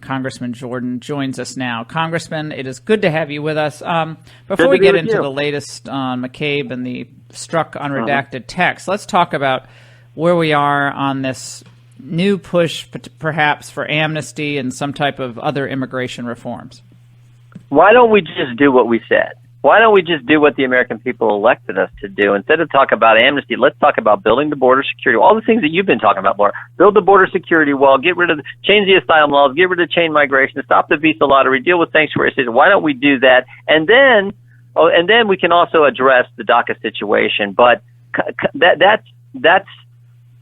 Congressman Jordan joins us now. Congressman, it is good to have you with us. Before we get into the latest on McCabe and the struck unredacted text, let's talk about where we are on this new push, perhaps, for amnesty and some type of other immigration reforms. Why don't we just do what we said? Why don't we just do what the American people elected us to do? Instead of talk about amnesty, let's talk about building the border security, all the things that you've been talking about, Laura. Build the border security wall, change the asylum laws, get rid of chain migration, stop the visa lottery, deal with sanctuary cities. Why don't we do that? And then we can also address the DACA situation. But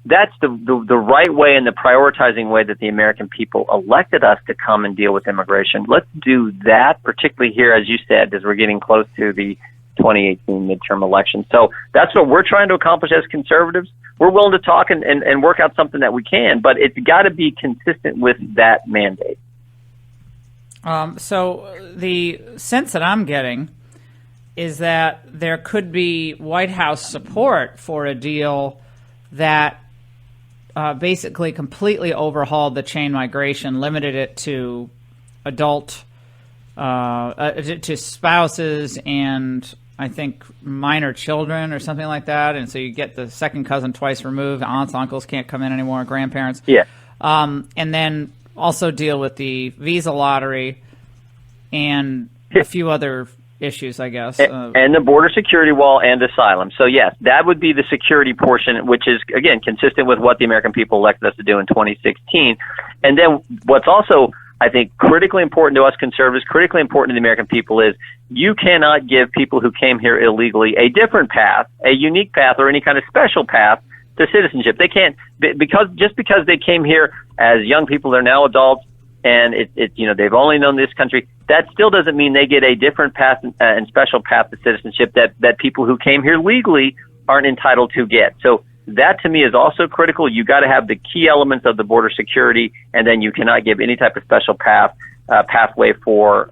that's the right way and the prioritizing way that the American people elected us to come and deal with immigration. Let's do that, particularly here, as you said, as we're getting close to the 2018 midterm election. So that's what we're trying to accomplish as conservatives. We're willing to talk and work out something that we can, but it's got to be consistent with that mandate. So the sense that I'm getting is that there could be White House support for a deal that basically completely overhauled the chain migration, limited it to to spouses and I think minor children or something like that. And so you get the second cousin twice removed. Aunts, uncles can't come in anymore, grandparents. Yeah. And then also deal with the visa lottery and a few other issues, I guess. And the border security wall and asylum. So, yes, that would be the security portion, which is, again, consistent with what the American people elected us to do in 2016. And then what's also, I think, critically important to us conservatives, critically important to the American people is you cannot give people who came here illegally a different path, a unique path, or any kind of special path to citizenship. They can't, because they came here as young people, they're now adults, and they've only known this country. That still doesn't mean they get a different path and special path to citizenship that people who came here legally aren't entitled to get. So that to me is also critical. You got to have the key elements of the border security, and then you cannot give any type of special pathway for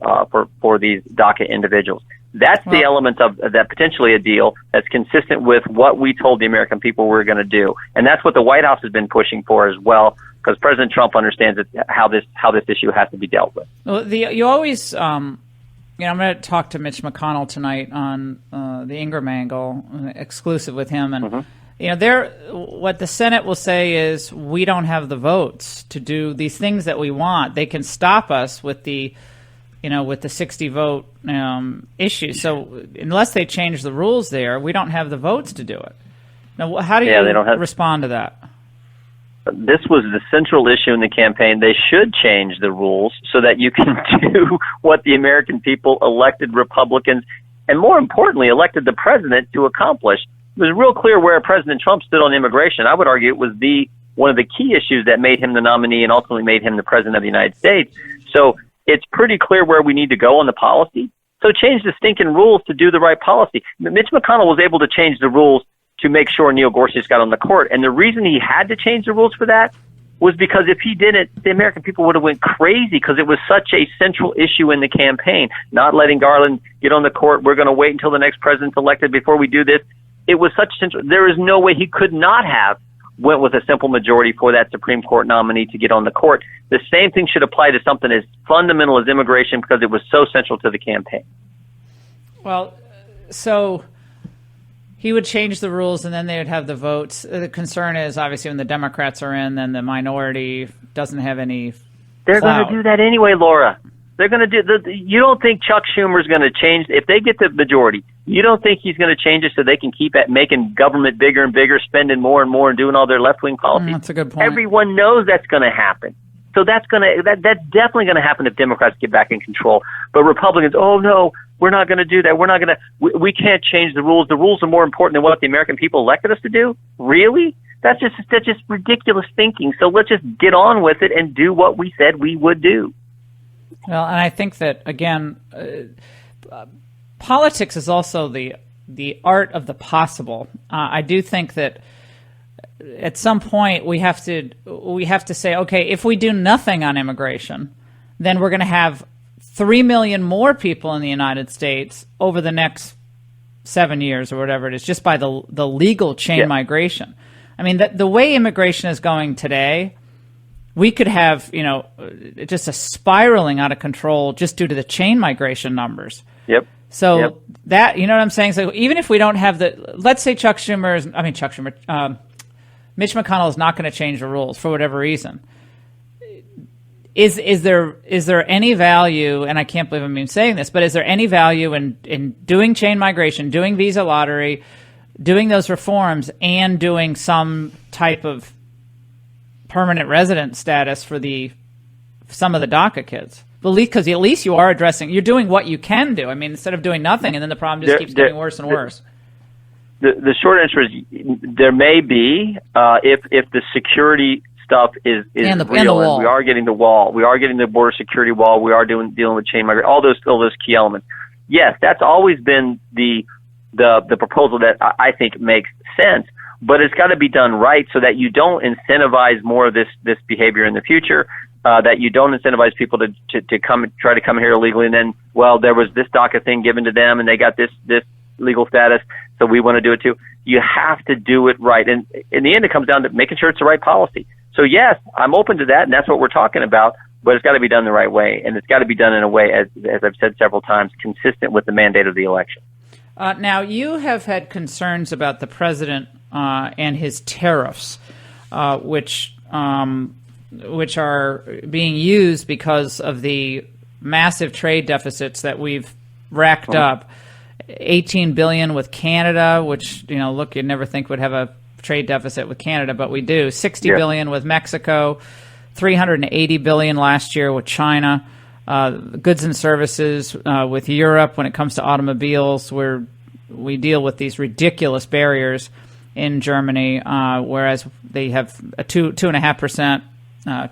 these DACA individuals. That's the element of that potentially a deal that's consistent with what we told the American people we were going to do, and that's what the White House has been pushing for as well. Because President Trump understands how this issue has to be dealt with. Well, you always, I'm going to talk to Mitch McConnell tonight on the Ingram angle, exclusive with him, and what the Senate will say is we don't have the votes to do these things that we want. They can stop us with the 60 vote issue. So unless they change the rules there, we don't have the votes to do it. Now, how do you respond to that? This was the central issue in the campaign. They should change the rules so that you can do what the American people elected Republicans and, more importantly, elected the president to accomplish. It was real clear where President Trump stood on immigration. I would argue it was one of the key issues that made him the nominee and ultimately made him the president of the United States. So it's pretty clear where we need to go on the policy. So change the stinking rules to do the right policy. Mitch McConnell was able to change the rules to make sure Neil Gorsuch got on the court. And the reason he had to change the rules for that was because if he didn't, the American people would have went crazy because it was such a central issue in the campaign. Not letting Garland get on the court. We're going to wait until the next president's elected before we do this. It was such central. There is no way he could not have went with a simple majority for that Supreme Court nominee to get on the court. The same thing should apply to something as fundamental as immigration because it was so central to the campaign. Well, so he would change the rules, and then they would have the votes. The concern is, obviously, when the Democrats are in, then the minority doesn't have any They're going to do that anyway, Laura. They're going to do. You don't think Chuck Schumer's going to change if they get the majority? You don't think he's going to change it so they can keep making government bigger and bigger, spending more and more, and doing all their left-wing policies? That's a good point. Everyone knows that's going to happen. So that's definitely going to happen if Democrats get back in control. But Republicans, oh no, we're not going to do that. We're not going to. We can't change the rules. The rules are more important than what the American people elected us to do. Really? That's just ridiculous thinking. So let's just get on with it and do what we said we would do. Well, and I think that again, politics is also the art of the possible. I do think that at some point we have to say, okay, if we do nothing on immigration, then we're going to have 3 million more people in the United States over the next 7 years or whatever it is, just by the legal chain migration. I mean, the way immigration is going today, we could have, just a spiraling out of control just due to the chain migration numbers. Yep. So that, you know what I'm saying? So even if we don't have let's say Mitch McConnell is not going to change the rules for whatever reason. Is there any value, and I can't believe I'm even saying this, but is there any value in doing chain migration, doing visa lottery, doing those reforms, and doing some type of permanent resident status for some of the DACA kids? Because at least you are you're doing what you can do. I mean, instead of doing nothing, and then the problem just keeps getting worse and worse. The short answer is there may be if the security stuff is real, and we are getting the wall, we are getting the border security wall, we are dealing with chain migration, all those key elements. Yes, that's always been the proposal that I think makes sense, but it's got to be done right so that you don't incentivize more of this behavior in the future. That you don't incentivize people to try to come here illegally, and then, well, there was this DACA thing given to them, and they got this legal status, so we want to do it too. You have to do it right, and in the end, it comes down to making sure it's the right policy. So yes, I'm open to that, and that's what we're talking about. But it's got to be done the right way, and it's got to be done in a way, as I've said several times, consistent with the mandate of the election. Now, you have had concerns about the president and his tariffs, which are being used because of the massive trade deficits that we've racked up. $18 billion with Canada, which, look, you'd never think would have a trade deficit with Canada, but we do. $60 billion with Mexico, $380 billion last year with China. Goods and services with Europe when it comes to automobiles, where we deal with these ridiculous barriers in Germany, whereas they have a 2.5%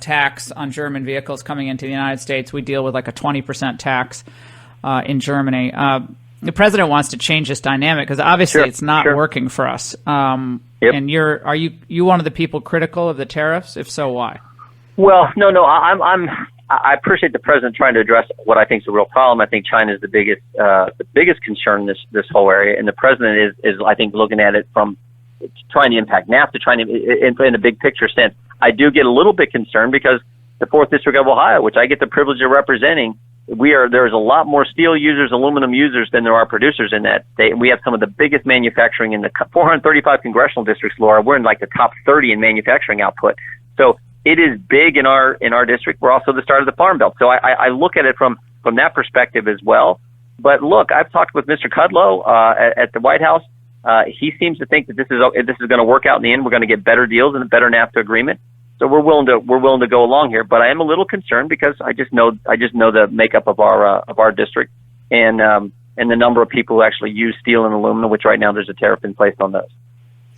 tax on German vehicles coming into the United States. We deal with like a 20% tax in Germany. The president wants to change this dynamic because obviously it's not working for us. And are you one of the people critical of the tariffs? If so, why? Well, no. I appreciate the president trying to address what I think is a real problem. I think China is the biggest concern in this whole area, and the president is I think looking at it from trying to impact NAFTA, trying to in a big picture sense. I do get a little bit concerned because the 4th District of Ohio, which I get the privilege of representing, there's a lot more steel users, aluminum users than there are producers in that state. And we have some of the biggest manufacturing in the 435 congressional districts, Laura. We're in like the top 30 in manufacturing output. So it is big in our district. We're also the start of the Farm Belt. So I look at it from that perspective as well. But look, I've talked with Mr. Kudlow at the White House. He seems to think that this is going to work out in the end. We're going to get better deals and a better NAFTA agreement. So we're willing to go along here, but I am a little concerned because I just know the makeup of our district and the number of people who actually use steel and aluminum, which right now there's a tariff in place on those.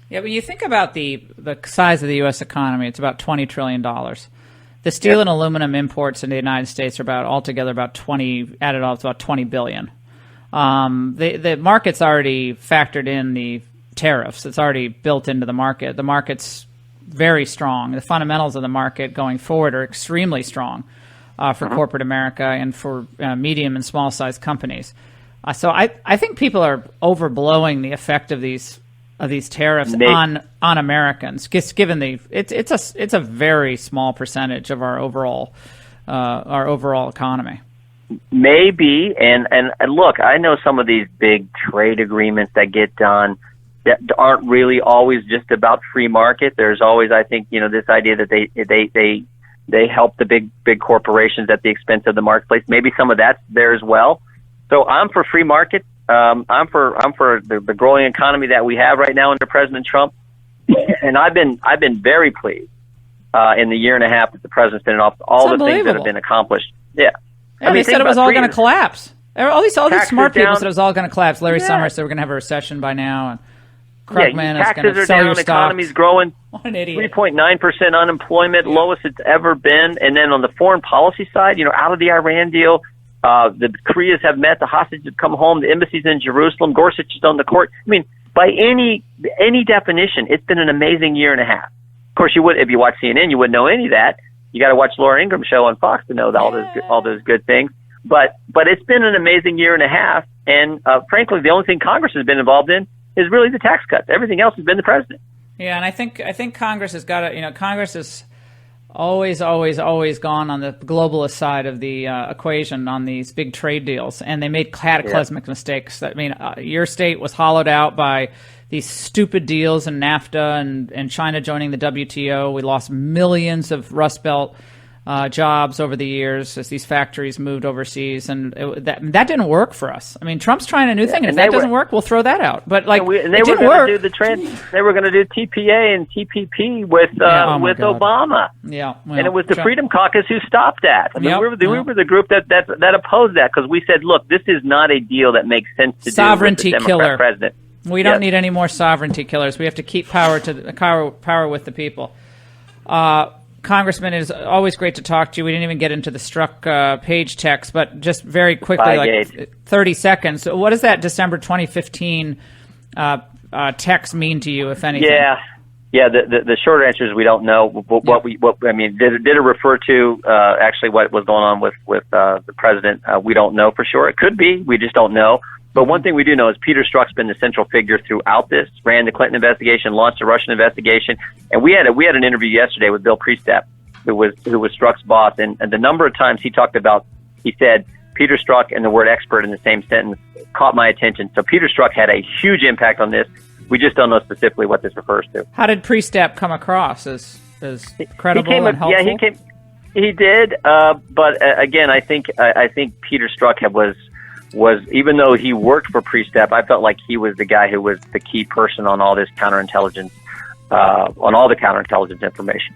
Yeah, when you think about the size of the U.S. economy, it's about $20 trillion. The steel and aluminum imports in the United States are altogether about $20 billion. The market's already factored in the tariffs. It's already built into the market. The market's very strong. The fundamentals of the market going forward are extremely strong for corporate America and for medium and small sized companies. So I think people are overblowing the effect of these tariffs on Americans. Given it's a very small percentage of our overall economy. Maybe, and look, I know some of these big trade agreements that get done that aren't really always just about free market. There's always, I think, this idea that they help the big corporations at the expense of the marketplace. Maybe some of that's there as well. So I'm for free market. I'm for the growing economy that we have right now under President Trump, and I've been very pleased in the year and a half that the president's been in office. All the things that have been accomplished. Yeah. They said it was all going to collapse. All these smart people said it was all going to collapse. Larry Summers said we're going to have a recession by now. And Krugman is going to sell your stocks. Economy's growing. What an idiot. 3.9% unemployment, lowest it's ever been. And then on the foreign policy side, out of the Iran deal, the Koreas have met, the hostages have come home, the embassy's in Jerusalem, Gorsuch is on the court. I mean, by any definition, it's been an amazing year and a half. Of course, if you watch CNN, you wouldn't know any of that. You got to watch Laura Ingraham's show on Fox to know all those good things. But it's been an amazing year and a half, and frankly, the only thing Congress has been involved in is really the tax cuts. Everything else has been the president. Yeah, and I think Congress has got to. Congress is always gone on the globalist side of the equation on these big trade deals, and they made cataclysmic mistakes. I mean, your state was hollowed out by these stupid deals in NAFTA and China joining the WTO. We lost millions of Rust Belt jobs over the years as these factories moved overseas, and that didn't work for us. I mean, Trump's trying a new thing, and if that doesn't work, we'll throw that out. But they were going to do they were going to do TPA and TPP with Obama. Yeah, well, and it was the Freedom Caucus who stopped that. I mean, we were the group that opposed that because we said, look, this is not a deal that makes sense to do with the Democrat president. We don't need any more sovereignty killers. We have to keep power with the people. Congressman, it is always great to talk to you. We didn't even get into the Strzok page text, but just very quickly, 30 seconds. What does that December 2015 text mean to you, if anything? Yeah. The short answer is we don't know. Did it refer to actually what was going on with the president? We don't know for sure. It could be. We just don't know. But one thing we do know is Peter Strzok's been the central figure throughout this. Ran the Clinton investigation, launched the Russian investigation, and we had an interview yesterday with Bill Priestap, who was Strzok's boss, and the number of times he said Peter Strzok and the word expert in the same sentence caught my attention. So Peter Strzok had a huge impact on this. We just don't know specifically what this refers to. How did Priestap come across as credible and helpful? Yeah, he did. But again, I think Peter Strzok was even though he worked for Priestap, I felt like he was the guy who was the key person on all this counterintelligence, on all the counterintelligence information.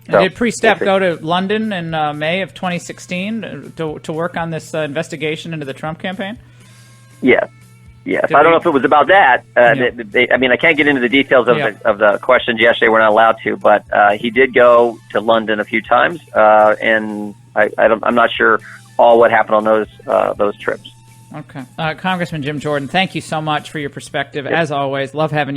So, did Priestap go to London in May of 2016 to work on this investigation into the Trump campaign? Yes. I don't know if it was about that. I can't get into the details of the questions yesterday. We're not allowed to, but he did go to London a few times, and I'm not sure all what happened on those trips. Okay. Congressman Jim Jordan, thank you so much for your perspective. As always, love having you on.